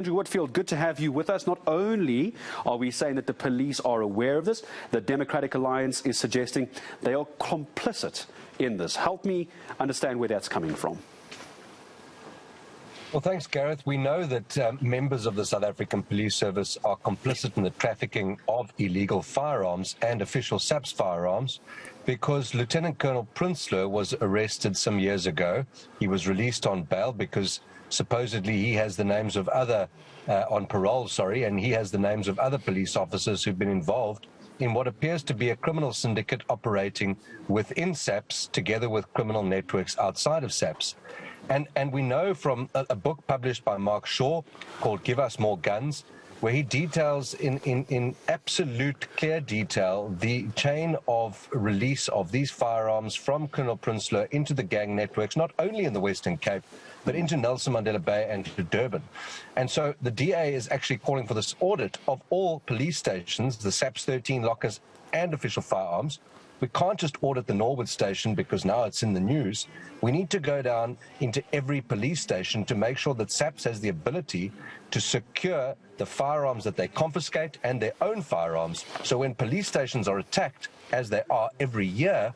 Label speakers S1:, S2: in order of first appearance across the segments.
S1: Andrew Whitfield, good to have you with us. Not only are we saying that the police are aware of this, the Democratic Alliance is suggesting they are complicit in this. Help me understand where that's coming from.
S2: Well, thanks, Gareth. We know that members of the South African Police Service are complicit in the trafficking of illegal firearms and official SAPS firearms because Lieutenant Colonel Prinsloo was arrested some years ago. He was released on bail because supposedly he has the names of on parole, and he has the names of other police officers who've been involved in what appears to be a criminal syndicate operating within SAPS together with criminal networks outside of SAPS. And we know from a book published by Mark Shaw called Give Us More Guns, where he details in absolute clear detail the chain of release of these firearms from Colonel Prinsloo into the gang networks, not only in the Western Cape, but into Nelson Mandela Bay and to Durban. And so the DA is actually calling for this audit of all police stations, the SAPS 13 lockers and official firearms. We can't just audit the Norwood station because now it's in the news. We need to go down into every police station to make sure that SAPS has the ability to secure the firearms that they confiscate and their own firearms. So when police stations are attacked, as they are every year,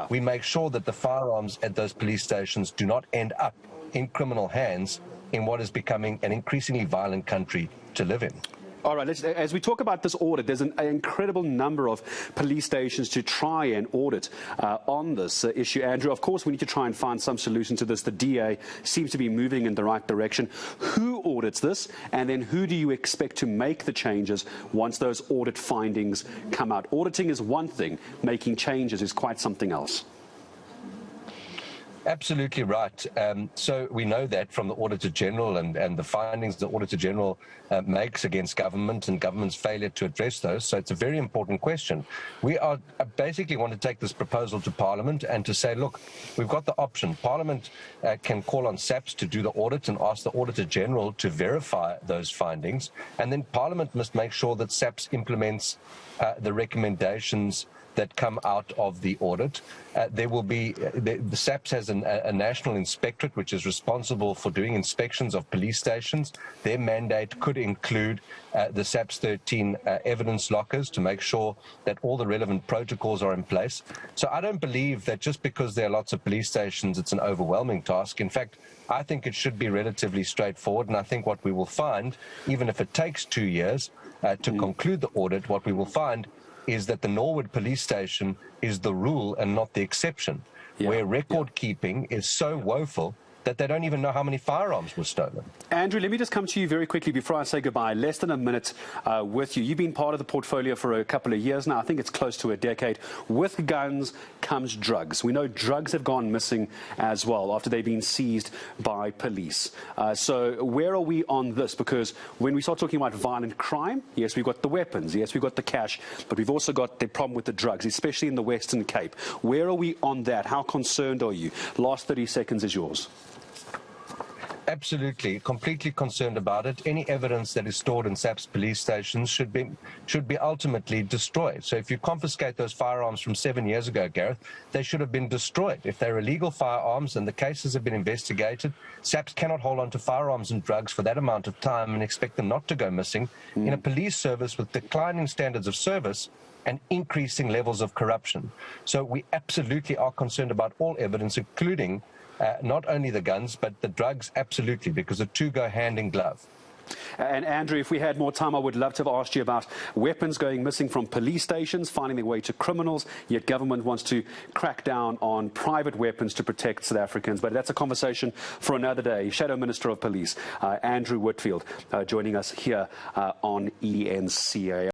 S2: we make sure that the firearms at those police stations do not end up in criminal hands in what is becoming an increasingly violent country to live in.
S1: All right, as we talk about this audit, there's an incredible number of police stations to try and audit on this issue. Andrew, of course, we need to try and find some solution to this. The DA seems to be moving in the right direction. Who audits this, and then who do you expect to make the changes once those audit findings come out? Auditing is one thing, making changes is quite something else.
S2: Absolutely right. So we know that from the Auditor General and the findings the Auditor General makes against government and government's failure to address those. So it's a very important question. We are basically want to take this proposal to Parliament and to say, look, we've got the option. Parliament can call on SAPS to do the audit and ask the Auditor General to verify those findings. And then Parliament must make sure that SAPS implements the recommendations that come out of the audit. There will be, the SAPS has a national inspectorate which is responsible for doing inspections of police stations. Their mandate could include the SAPS 13 evidence lockers to make sure that all the relevant protocols are in place. So I don't believe that just because there are lots of police stations, it's an overwhelming task. In fact, I think it should be relatively straightforward, and I think what we will find, even if it takes 2 years to conclude the audit, what we will find is that the Norwood police station is the rule and not the exception, where record keeping is so woeful that they don't even know how many firearms were stolen.
S1: Andrew, let me just come to you very quickly before I say goodbye. Less than a minute with you. You've been part of the portfolio for a couple of years now. I think it's close to a decade. With guns comes drugs. We know drugs have gone missing as well after they've been seized by police. So where are we on this? Because when we start talking about violent crime, yes, we've got the weapons, yes, we've got the cash, but we've also got the problem with the drugs, especially in the Western Cape. Where are we on that? How concerned are you? Last 30 seconds is yours.
S2: Absolutely, completely concerned about it. Any evidence that is stored in SAPS police stations should be ultimately destroyed. So if you confiscate those firearms from 7 years ago, Gareth, they should have been destroyed. If they're illegal firearms and the cases have been investigated, SAPS cannot hold on to firearms and drugs for that amount of time and expect them not to go missing in a police service with declining standards of service and increasing levels of corruption. So we absolutely are concerned about all evidence, including not only the guns, but the drugs, absolutely, because the two go hand in glove.
S1: And Andrew, if we had more time, I would love to have asked you about weapons going missing from police stations, finding their way to criminals, yet government wants to crack down on private weapons to protect South Africans. But that's a conversation for another day. Shadow Minister of Police, Andrew Whitfield, joining us here on ENCA.